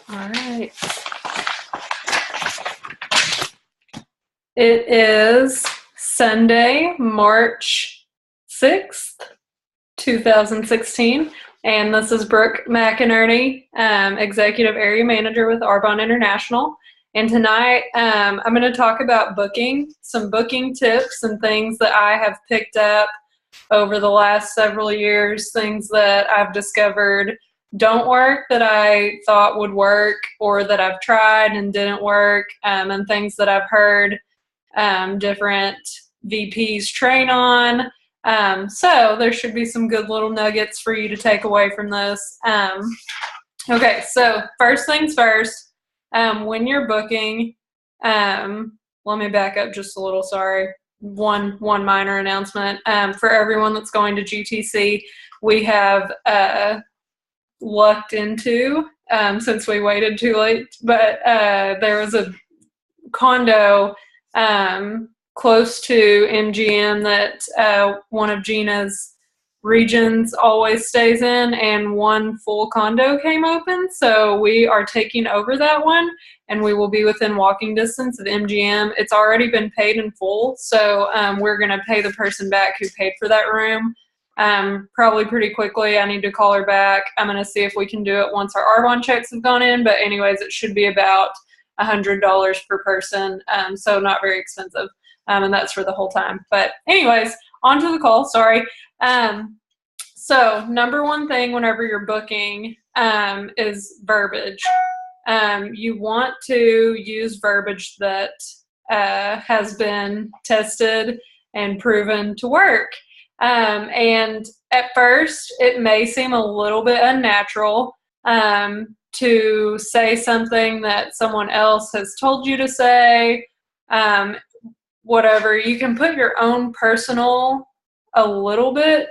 All right. It is Sunday, March 6th, 2016, and this is Brooke McInerney, Executive Area Manager with Arbonne International. And tonight I'm going to talk about booking, some booking tips and things that I have picked up over the last several years, things that I've discovered don't work that I thought would work or that I've tried and didn't work, and things that I've heard different VPs train on. So there should be some good little nuggets for you to take away from this. Okay, so first things first, when you're booking, let me back up just a little, sorry. One minor announcement. For everyone that's going to GTC, we have lucked into, since we waited too late, but there was a condo close to MGM that one of Gina's regions always stays in, and one full condo came open, so we are taking over that one, and we will be within walking distance of MGM. It's already been paid in full, so we're going to pay the person back who paid for that room probably pretty quickly. I need to call her back. I'm going to see if we can do it once our Arbonne checks have gone in, but anyways, it should be about $100 per person, so not very expensive, and that's for the whole time. But anyways, on to the call, sorry. So number one thing whenever you're booking is verbiage. You want to use verbiage that has been tested and proven to work. And at first, it may seem a little bit unnatural to say something that someone else has told you to say, whatever. You can put your own personal, a little bit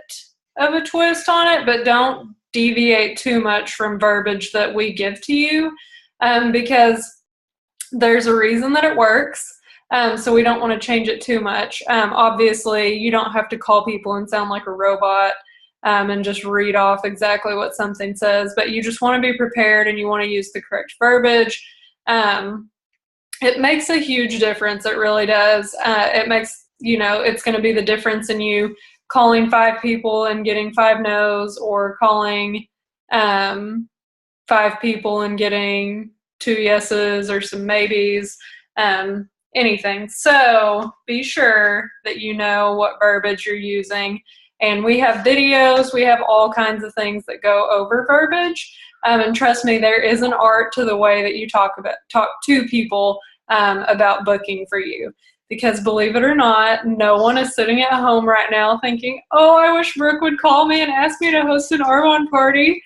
of a twist on it, but don't deviate too much from verbiage that we give to you, because there's a reason that it works. So we don't want to change it too much. Obviously, you don't have to call people and sound like a robot and just read off exactly what something says, but you just want to be prepared and you want to use the correct verbiage. It makes a huge difference. It really does. It makes, it's going to be the difference in you calling 5 people and getting 5 no's, or calling 5 people and getting 2 yeses or some maybes, anything. So be sure that you know what verbiage you're using. And we have videos, we have all kinds of things that go over verbiage. And trust me, there is an art to the way that you talk to people about booking for you. Because believe it or not, no one is sitting at home right now thinking, oh, I wish Brooke would call me and ask me to host an Arbonne party.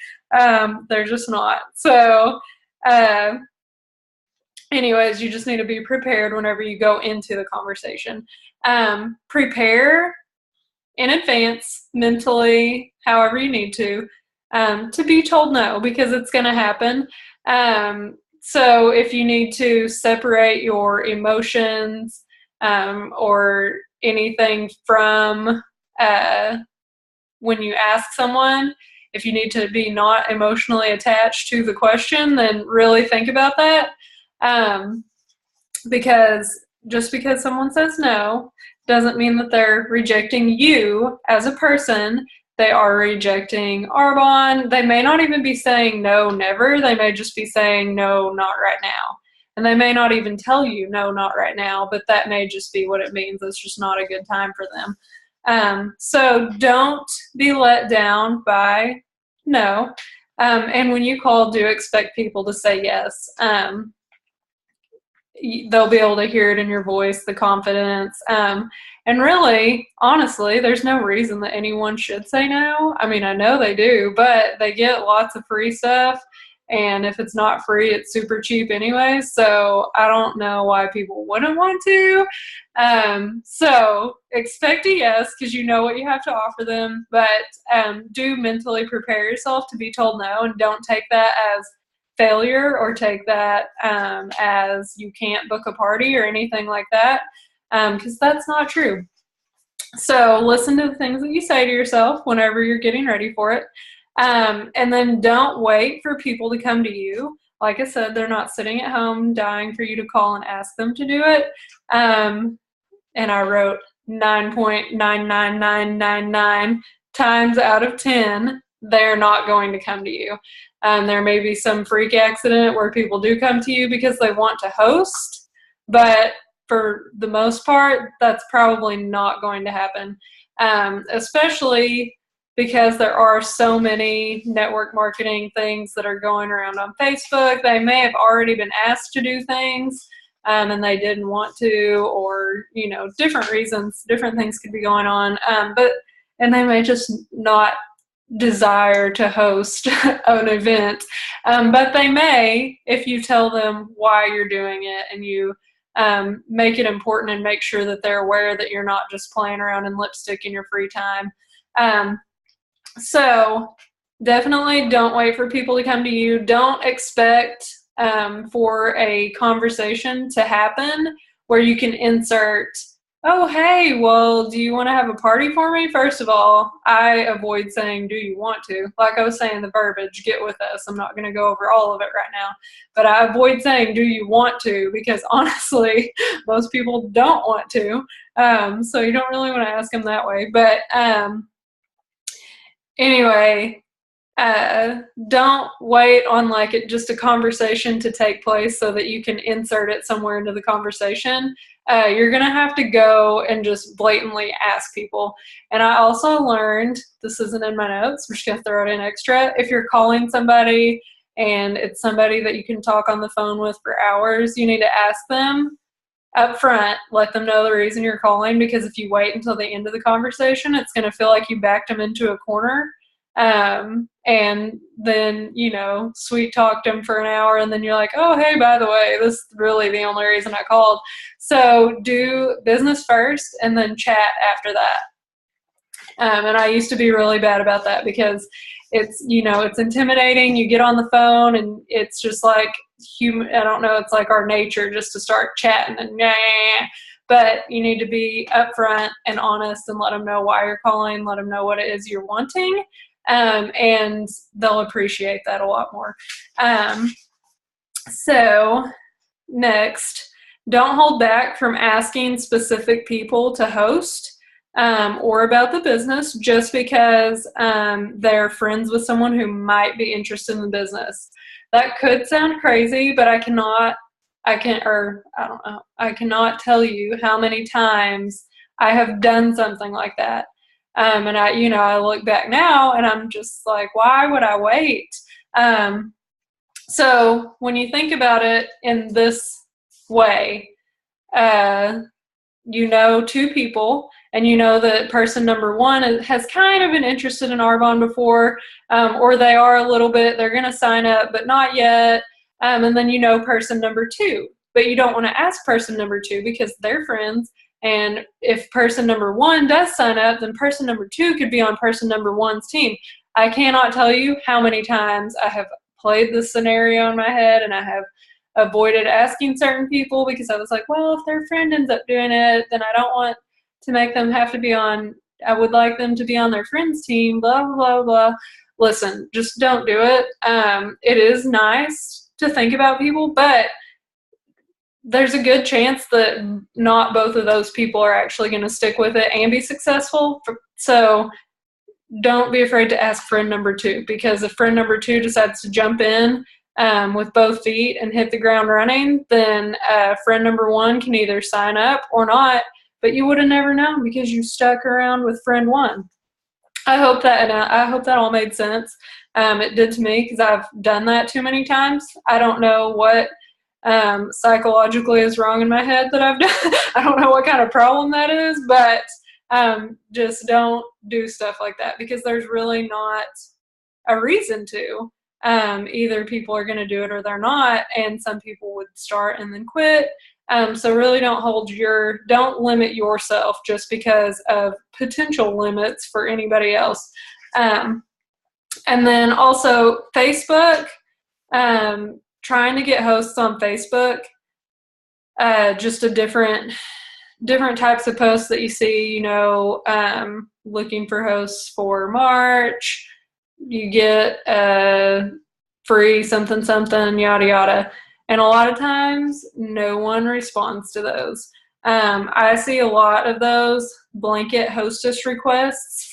They're just not. So anyways, you just need to be prepared whenever you go into the conversation. Prepare in advance, mentally, however you need to be told no, because it's going to happen. So if you need to separate your emotions or anything from when you ask someone, if you need to be not emotionally attached to the question, then really think about that. Because just because someone says no doesn't mean that they're rejecting you as a person. They are rejecting Arbonne. They may not even be saying no, never. They may just be saying no, not right now. And they may not even tell you no, not right now, but that may just be what it means. It's just not a good time for them. So don't be let down by no. And when you call, do expect people to say yes. They'll be able to hear it in your voice, the confidence. And really, honestly, there's no reason that anyone should say no. I mean, I know they do, but they get lots of free stuff. And if it's not free, it's super cheap anyway. So I don't know why people wouldn't want to. So expect a yes, because you know what you have to offer them. But do mentally prepare yourself to be told no, and don't take that as failure or take that as you can't book a party or anything like that, because that's not true. So listen to the things that you say to yourself whenever you're getting ready for it. And then don't wait for people to come to you. like I said, they're not sitting at home dying for you to call and ask them to do it. And I wrote 9.99999 times out of 10, they're not going to come to you. There may be some freak accident where people do come to you because they want to host, but for the most part, that's probably not going to happen, especially because there are so many network marketing things that are going around on Facebook. They may have already been asked to do things, and they didn't want to, or, different reasons, different things could be going on. And they may just not desire to host an event. But they may, if you tell them why you're doing it and you make it important and make sure that they're aware that you're not just playing around in lipstick in your free time. So definitely don't wait for people to come to you. Don't expect for a conversation to happen where you can insert, oh, hey, well, do you want to have a party for me? First of all, I avoid saying, do you want to? Like I was saying, the verbiage, get with us. I'm not going to go over all of it right now. But I avoid saying, do you want to? Because honestly, most people don't want to. So you don't really want to ask them that way. But anyway, don't wait on just a conversation to take place so that you can insert it somewhere into the conversation. You're going to have to go and just blatantly ask people. And I also learned, this isn't in my notes, I'm just going to throw it in extra, if you're calling somebody and it's somebody that you can talk on the phone with for hours, you need to ask them up front, let them know the reason you're calling, because if you wait until the end of the conversation, it's going to feel like you backed them into a corner. And then, sweet talked them for an hour, and then you're like, oh, hey, by the way, this is really the only reason I called. So do business first and then chat after that. And I used to be really bad about that because it's, it's intimidating. You get on the phone and it's just like I don't know, it's like our nature just to start chatting and but you need to be upfront and honest and let them know why you're calling, let them know what it is you're wanting. And they'll appreciate that a lot more. So next, don't hold back from asking specific people to host or about the business just because they're friends with someone who might be interested in the business. That could sound crazy, but I cannot tell you how many times I have done something like that. And I look back now and I'm just like, why would I wait? So when you think about it in this way, two people, and that person number one has kind of been interested in Arbonne before, or they are a little bit, they're going to sign up, but not yet. And then person number two, but you don't want to ask person number two because they're friends. And if person number one does sign up, then person number two could be on person number one's team. I cannot tell you how many times I have played this scenario in my head and I have avoided asking certain people because I was like, well, if their friend ends up doing it, then I don't want to make them have to be on, I would like them to be on their friend's team, blah, blah, blah, blah. Listen, just don't do it. It is nice to think about people, but there's a good chance that not both of those people are actually going to stick with it and be successful. So don't be afraid to ask friend number two, because if friend number two decides to jump in with both feet and hit the ground running, then friend number one can either sign up or not, but you would have never known because you stuck around with friend one. I hope that all made sense. It did to me because I've done that too many times. I don't know what psychologically is wrong in my head that I've done. I don't know what kind of problem that is, but just don't do stuff like that because there's really not a reason to. Either people are going to do it or they're not, and some people would start and then quit. So really don't limit yourself just because of potential limits for anybody else. And then also Facebook, trying to get hosts on Facebook, just a different types of posts that you see, looking for hosts for March. You get free something something, yada yada. And a lot of times, no one responds to those. I see a lot of those blanket hostess requests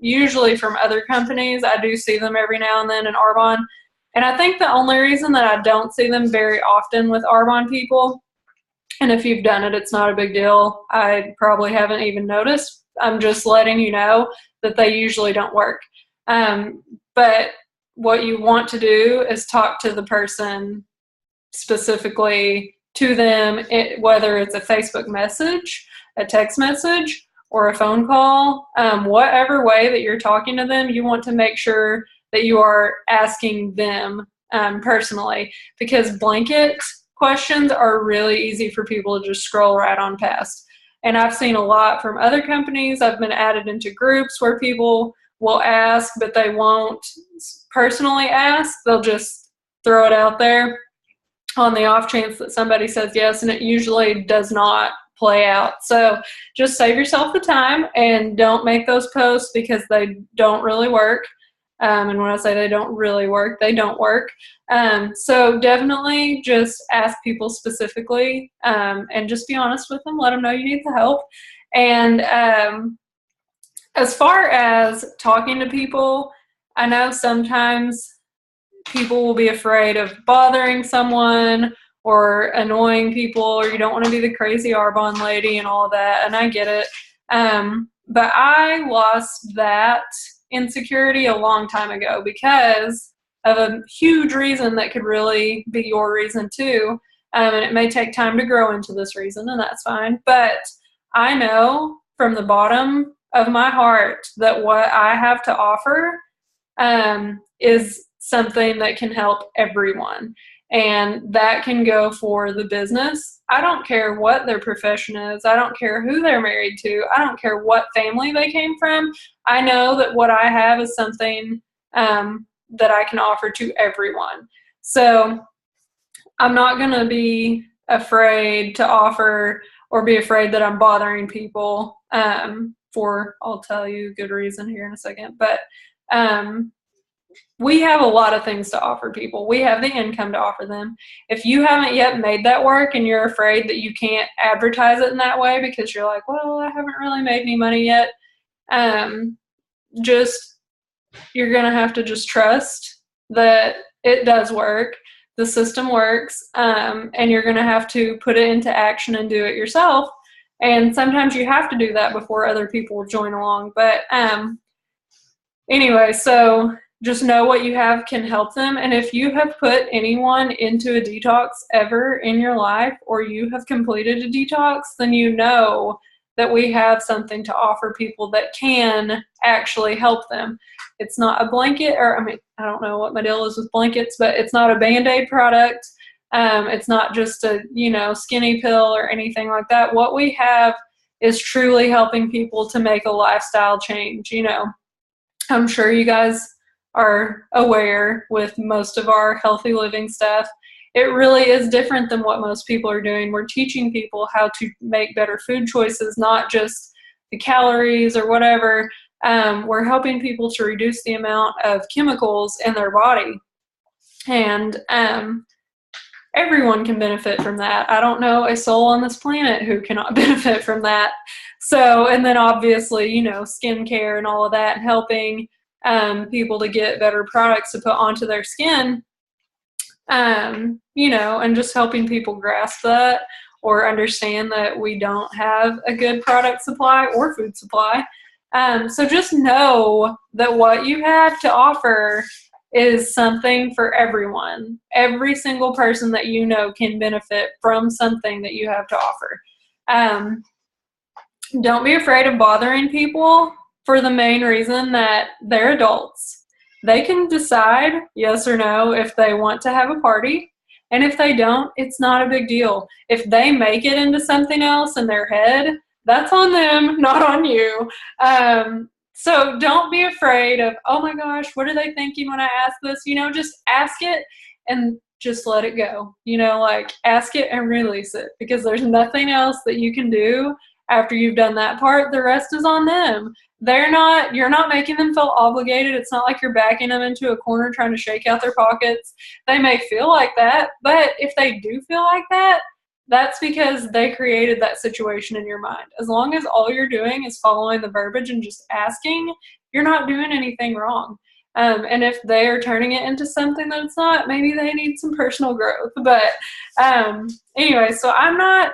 usually from other companies. I do see them every now and then in Arbonne. And I think the only reason that I don't see them very often with Arbonne people, and if you've done it, it's not a big deal. I probably haven't even noticed. I'm just letting you know that they usually don't work. But what you want to do is talk to the person specifically to them, whether it's a Facebook message, a text message, or a phone call. Whatever way that you're talking to them, you want to make sure that you are asking them personally, because blanket questions are really easy for people to just scroll right on past. And I've seen a lot from other companies. I've been added into groups where people will ask, but they won't personally ask. They'll just throw it out there on the off chance that somebody says yes, and it usually does not play out. So just save yourself the time and don't make those posts, because they don't really work. And when I say they don't really work, they don't work. So definitely just ask people specifically, and just be honest with them. Let them know you need the help. And as far as talking to people, I know sometimes people will be afraid of bothering someone or annoying people, or you don't want to be the crazy Arbonne lady and all of that, and I get it. But I lost that insecurity a long time ago because of a huge reason that could really be your reason too. And it may take time to grow into this reason, and that's fine. But I know from the bottom of my heart that what I have to offer is something that can help everyone. And that can go for the business. I don't care what their profession is. I don't care who they're married to. I don't care what family they came from. I know that what I have is something that I can offer to everyone. So I'm not going to be afraid to offer or be afraid that I'm bothering people for, I'll tell you a good reason here in a second. But we have a lot of things to offer people. We have the income to offer them. If you haven't yet made that work and you're afraid that you can't advertise it in that way because you're like, well, I haven't really made any money yet, you're going to have to just trust that it does work. The system works, and you're going to have to put it into action and do it yourself. And sometimes you have to do that before other people will join along. But anyway, so just know what you have can help them. And if you have put anyone into a detox ever in your life, or you have completed a detox, then you know that we have something to offer people that can actually help them. It's not a blanket, or I don't know what my deal is with blankets, but it's not a Band-Aid product. It's not just a, skinny pill or anything like that. What we have is truly helping people to make a lifestyle change. I'm sure you guys are aware with most of our healthy living stuff, it really is different than what most people are doing. We're teaching people how to make better food choices, not just the calories or whatever. We're helping people to reduce the amount of chemicals in their body. And everyone can benefit from that. I don't know a soul on this planet who cannot benefit from that. So, and then obviously, skincare and all of that, and helping people to get better products to put onto their skin, and just helping people grasp that or understand that we don't have a good product supply or food supply. So just know that what you have to offer is something for everyone. Every single person that you know can benefit from something that you have to offer. Don't be afraid of bothering people, for the main reason that they're adults. They can decide yes or no if they want to have a party. And if they don't, it's not a big deal. If they make it into something else in their head, that's on them, not on you. So don't be afraid of, oh my gosh, what are they thinking when I ask this? Just ask it and just let it go. Ask it and release it, because there's nothing else that you can do after you've done that part, the rest is on them. You're not making them feel obligated. It's not like you're backing them into a corner trying to shake out their pockets. They may feel like that, but if they do feel like that, that's because they created that situation in your mind. As long as all you're doing is following the verbiage and just asking, you're not doing anything wrong. And if they're turning it into something that it's not, maybe they need some personal growth. But anyway, so I'm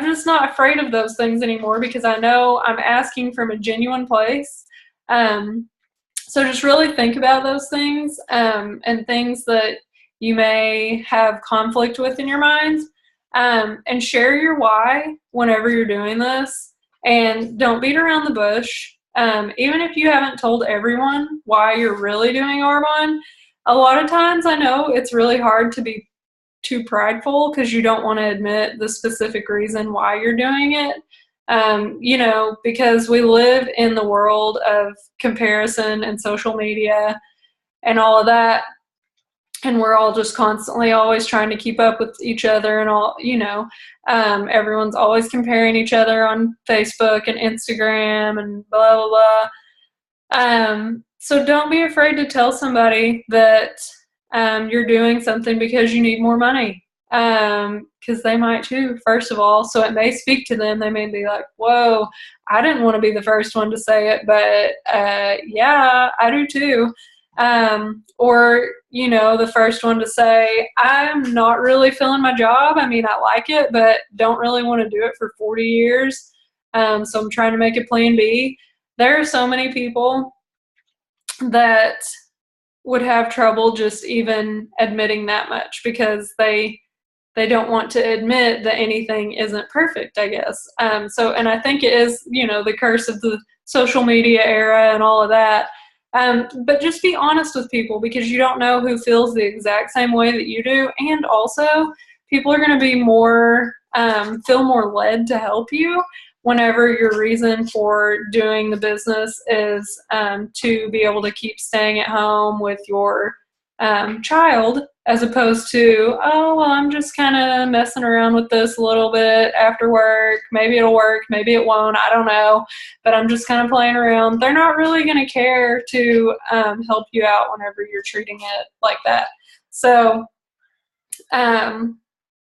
just not afraid of those things anymore because I know I'm asking from a genuine place. So just really think about those things and things that you may have conflict with in your mind, and share your why whenever you're doing this. And don't beat around the bush. Even if you haven't told everyone why you're really doing Arbonne, a lot of times I know it's really hard to be too prideful because you don't want to admit the specific reason why you're doing it. Because we live in the world of comparison and social media and all of that. And we're all just constantly always trying to keep up with each other and all, everyone's always comparing each other on Facebook and Instagram and blah, blah, blah. So don't be afraid to tell somebody that you're doing something because you need more money. Because they might too, first of all. So it may speak to them. They may be like, whoa, I didn't want to be the first one to say it, but yeah, I do too. Or, the first one to say, I'm not really feeling my job. I mean, I like it, but don't really want to do it for 40 years. So I'm trying to make a plan B. There are so many people that would have trouble just even admitting that much because they don't want to admit that anything isn't perfect, I guess. And I think it is, the curse of the social media era and all of that. But just be honest with people because you don't know who feels the exact same way that you do. And also, people are going to be feel more led to help you whenever your reason for doing the business is to be able to keep staying at home with your child, as opposed to, oh, well, I'm just kind of messing around with this a little bit after work. Maybe it'll work, maybe it won't, I don't know, but I'm just kind of playing around. They're not really going to care to help you out whenever you're treating it like that. So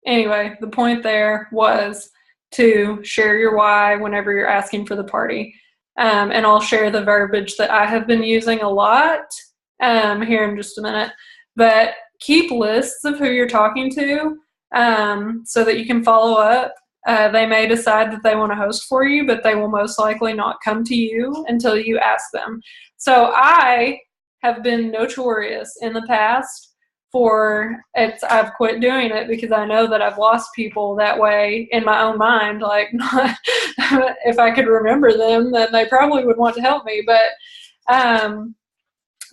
anyway, the point there was to share your why whenever you're asking for the party. And I'll share the verbiage that I have been using a lot here in just a minute. But keep lists of who you're talking to so that you can follow up. They may decide that they want to host for you, but they will most likely not come to you until you ask them. So I have been notorious in the past I've quit doing it because I know that I've lost people that way in my own mind. Like, if I could remember them, then they probably would want to help me. But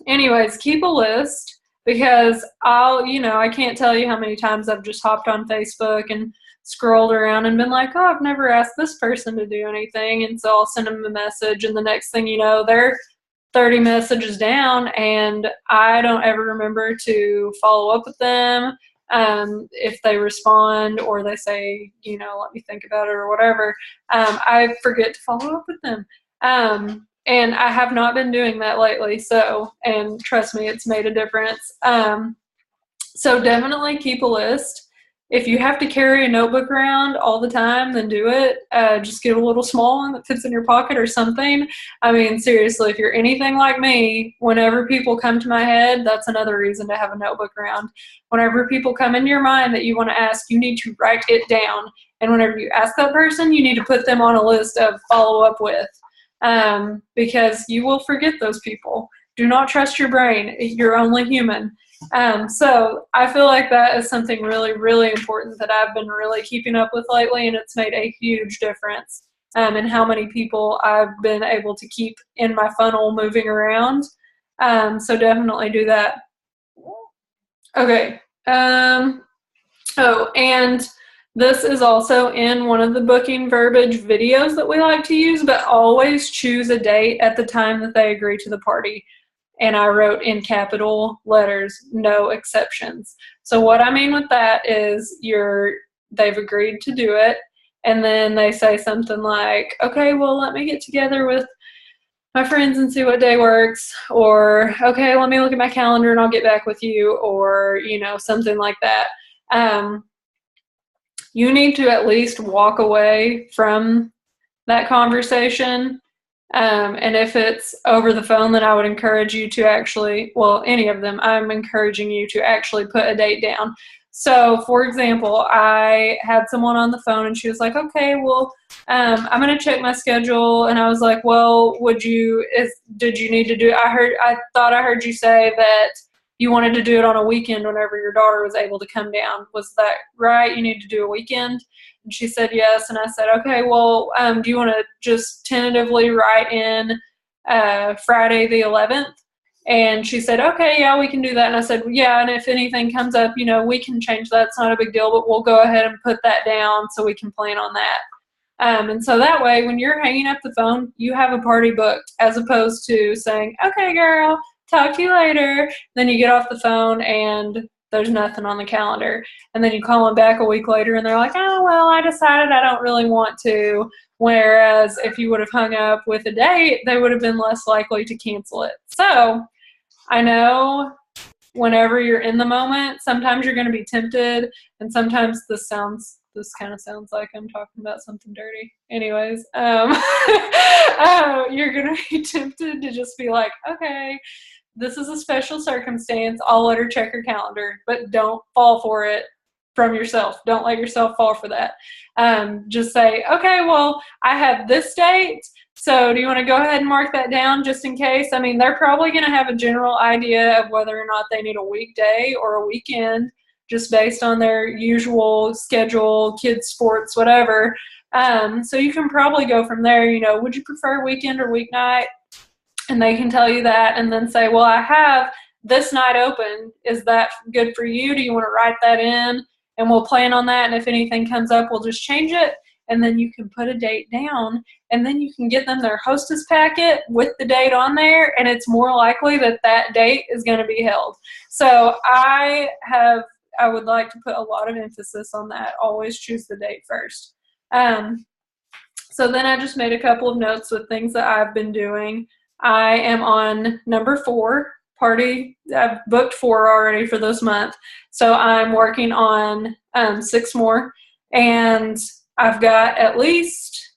anyways, keep a list because I can't tell you how many times I've just hopped on Facebook and scrolled around and been like, oh, I've never asked this person to do anything. And so I'll send them a message, and the next thing you know, they're 30 messages down, and I don't ever remember to follow up with them. If they respond or they say, let me think about it or whatever, I forget to follow up with them. And I have not been doing that lately. And trust me, it's made a difference. So definitely keep a list. If you have to carry a notebook around all the time, then do it. Just get a little small one that fits in your pocket or something. I mean, seriously, if you're anything like me, whenever people come to my head, that's another reason to have a notebook around. Whenever people come into your mind that you want to ask, you need to write it down. And whenever you ask that person, you need to put them on a list of follow up with, because you will forget those people. Do not trust your brain. You're only human. So I feel like that is something really, really important that I've been really keeping up with lately, and it's made a huge difference in how many people I've been able to keep in my funnel moving around. So definitely do that. Okay. And this is also in one of the booking verbiage videos that we like to use, but always choose a date at the time that they agree to the party. And I wrote in capital letters, no exceptions. So what I mean with that is they've agreed to do it, and then they say something like, okay, well, let me get together with my friends and see what day works, or okay, let me look at my calendar and I'll get back with you, or something like that. You need to at least walk away from that conversation. And if it's over the phone, then I would encourage you to actually, well, any of them, I'm encouraging you to actually put a date down. So, for example, I had someone on the phone and she was like, okay, well, I'm going to check my schedule. And I was like, well, did you need to do, I thought I heard you say that you wanted to do it on a weekend whenever your daughter was able to come down. Was that right? You need to do a weekend? And she said yes. And I said, okay, well, do you want to just tentatively write in Friday the 11th? And she said, okay, yeah, we can do that. And I said, well, yeah, and if anything comes up, we can change that. It's not a big deal, but we'll go ahead and put that down so we can plan on that. And so that way, when you're hanging up the phone, you have a party booked, as opposed to saying, okay, girl, talk to you later. Then you get off the phone and there's nothing on the calendar. And then you call them back a week later and they're like, oh, well, I decided I don't really want to. Whereas if you would have hung up with a date, they would have been less likely to cancel it. So I know whenever you're in the moment, sometimes you're going to be tempted, and sometimes this kind of sounds like I'm talking about something dirty. Anyways, you're going to be tempted to just be like, okay, this is a special circumstance. I'll let her check her calendar, but don't fall for it from yourself. Don't let yourself fall for that. Just say, okay, well, I have this date. So do you want to go ahead and mark that down just in case? I mean, they're probably going to have a general idea of whether or not they need a weekday or a weekend, just based on their usual schedule, kids' sports, whatever. So you can probably go from there. Would you prefer weekend or weeknight? And they can tell you that, and then say, well, I have this night open. Is that good for you? Do you want to write that in? And we'll plan on that. And if anything comes up, we'll just change it. And then you can put a date down, and then you can get them their hostess packet with the date on there, and it's more likely that that date is going to be held. So I would like to put a lot of emphasis on that. Always choose the date first. So then I just made a couple of notes with things that I've been doing. I am on number 4 party. I've booked 4 already for this month. So I'm working on 6 more, and I've got at least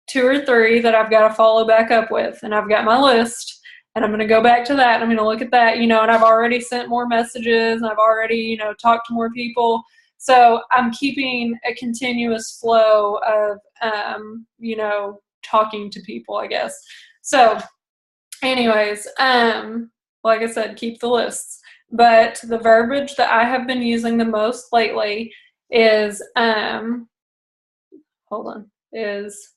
2 or 3 that I've got to follow back up with. And I've got my list, and I'm going to go back to that. I'm going to look at that, and I've already sent more messages, and I've already, talked to more people. So I'm keeping a continuous flow of, talking to people, I guess. So anyways, like I said, keep the lists. But the verbiage that I have been using the most lately is, is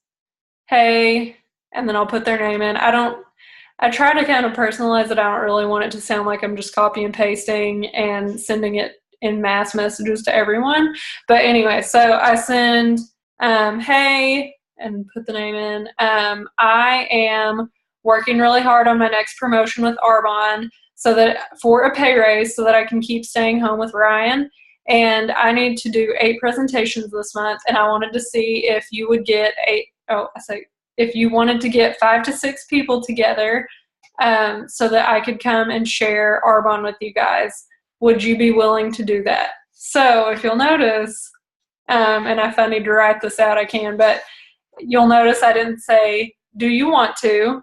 hey, and then I'll put their name in. I try to kind of personalize it. I don't really want it to sound like I'm just copy and pasting and sending it in mass messages to everyone. But anyway, so I send, hey, and put the name in. I am working really hard on my next promotion with Arbonne for a pay raise so that I can keep staying home with Ryan. And I need to do 8 presentations this month, and I wanted to see if you would get if you wanted to get 5 to 6 people together so that I could come and share Arbonne with you guys. Would you be willing to do that? So if you'll notice, and if I need to write this out, I can, but you'll notice I didn't say, do you want to?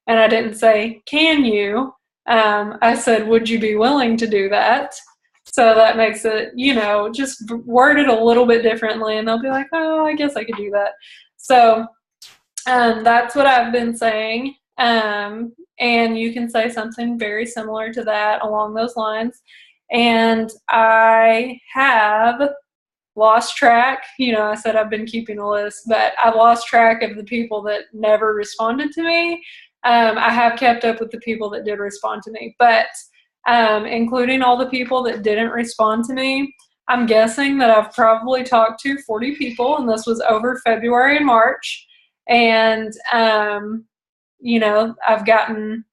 And I didn't say, can you? I said, would you be willing to do that? So that makes it, just worded a little bit differently, and they'll be like, oh, I guess I could do that. So that's what I've been saying. And you can say something very similar to that along those lines. And I have lost track. I said I've been keeping a list, but I've lost track of the people that never responded to me. I have kept up with the people that did respond to me, but including all the people that didn't respond to me, I'm guessing that I've probably talked to 40 people, and this was over February and March. And, I've gotten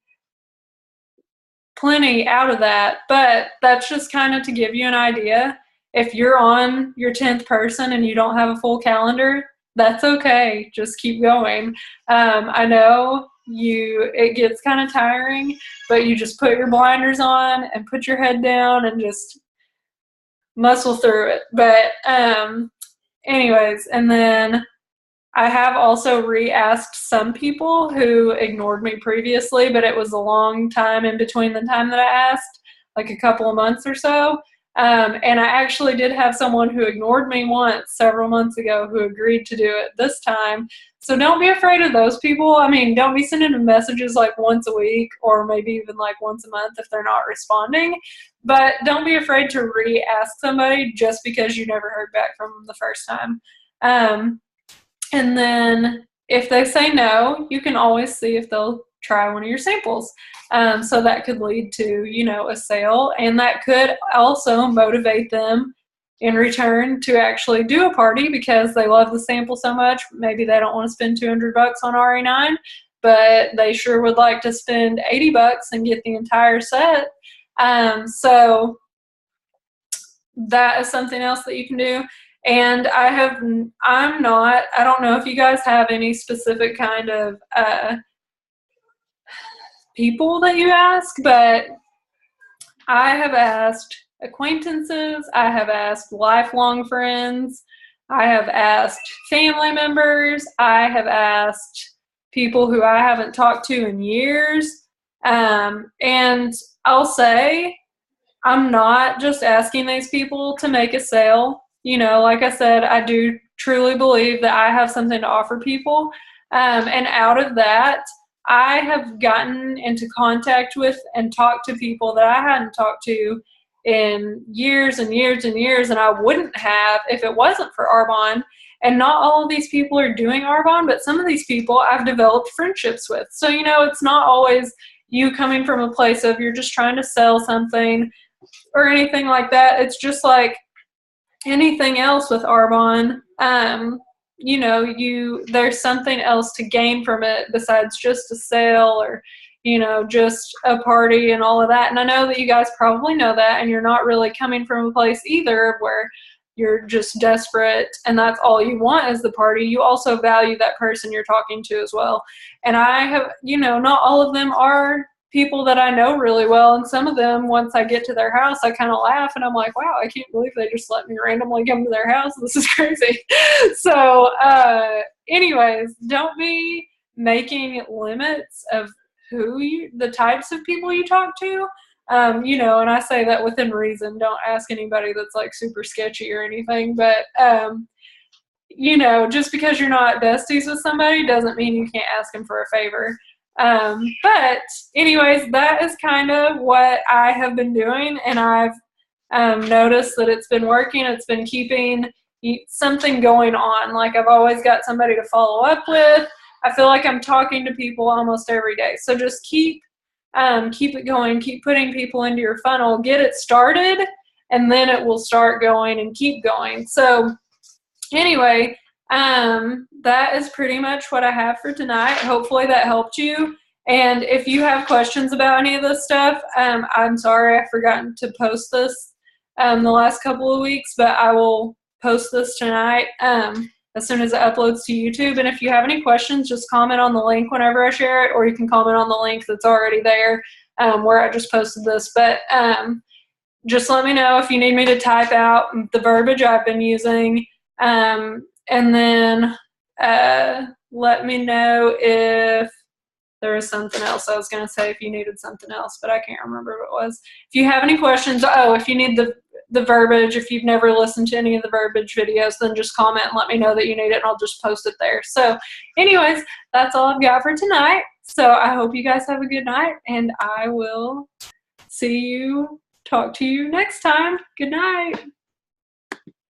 plenty out of that, but that's just kind of to give you an idea. If you're on your 10th person and you don't have a full calendar, that's okay. Just keep going. I know it gets kind of tiring, but you just put your blinders on and put your head down and just muscle through it. But anyways, and then I have also re-asked some people who ignored me previously, but it was a long time in between the time that I asked, like a couple of months or so. And I actually did have someone who ignored me once several months ago who agreed to do it this time. So don't be afraid of those people. I mean, don't be sending them messages like once a week or maybe even like once a month if they're not responding. But don't be afraid to re-ask somebody just because you never heard back from them the first time. And then if they say no, you can always see if they'll try one of your samples. So that could lead to, a sale, and that could also motivate them in return to actually do a party because they love the sample so much. Maybe they don't want to spend $200 on RE9, but they sure would like to spend $80 and get the entire set. So that is something else that you can do. And I don't know if you guys have any specific kind of people that you ask, but I have asked acquaintances, I have asked lifelong friends, I have asked family members, I have asked people who I haven't talked to in years. And I'll say, I'm not just asking these people to make a sale. Like I said, I do truly believe that I have something to offer people. And out of that, I have gotten into contact with and talked to people that I hadn't talked to in years and years and years, and I wouldn't have if it wasn't for Arbonne. And not all of these people are doing Arbonne, but some of these people I've developed friendships with. So, it's not always you coming from a place of you're just trying to sell something or anything like that. It's just like anything else with Arbonne. There's something else to gain from it besides just a sale or, just a party and all of that. And I know that you guys probably know that, and you're not really coming from a place either where you're just desperate and that's all you want is the party. You also value that person you're talking to as well. And I have, not all of them are people that I know really well, and some of them, once I get to their house, I kind of laugh and I'm like, wow, I can't believe they just let me randomly come to their house. This is crazy. So anyways, don't be making limits of the types of people you talk to. And I say that within reason. Don't ask anybody that's like super sketchy or anything, but just because you're not besties with somebody doesn't mean you can't ask them for a favor. But anyways, that is kind of what I have been doing, and I've noticed that it's been working. It's been keeping something going on. Like I've always got somebody to follow up with. I feel like I'm talking to people almost every day. So just keep it going. Keep putting people into your funnel. Get it started, and then it will start going and keep going. So anyway, that is pretty much what I have for tonight. Hopefully that helped you. And if you have questions about any of this stuff, I'm sorry I've forgotten to post this the last couple of weeks, but I will post this tonight as soon as it uploads to YouTube. And if you have any questions, just comment on the link whenever I share it, or you can comment on the link that's already there where I just posted this. But just let me know if you need me to type out the verbiage I've been using. And then let me know if there was something else I was going to say, if you needed something else, but I can't remember what it was. If you have any questions, if you need the verbiage, if you've never listened to any of the verbiage videos, then just comment and let me know that you need it, and I'll just post it there. So anyways, that's all I've got for tonight. So I hope you guys have a good night, and I will talk to you next time. Good night.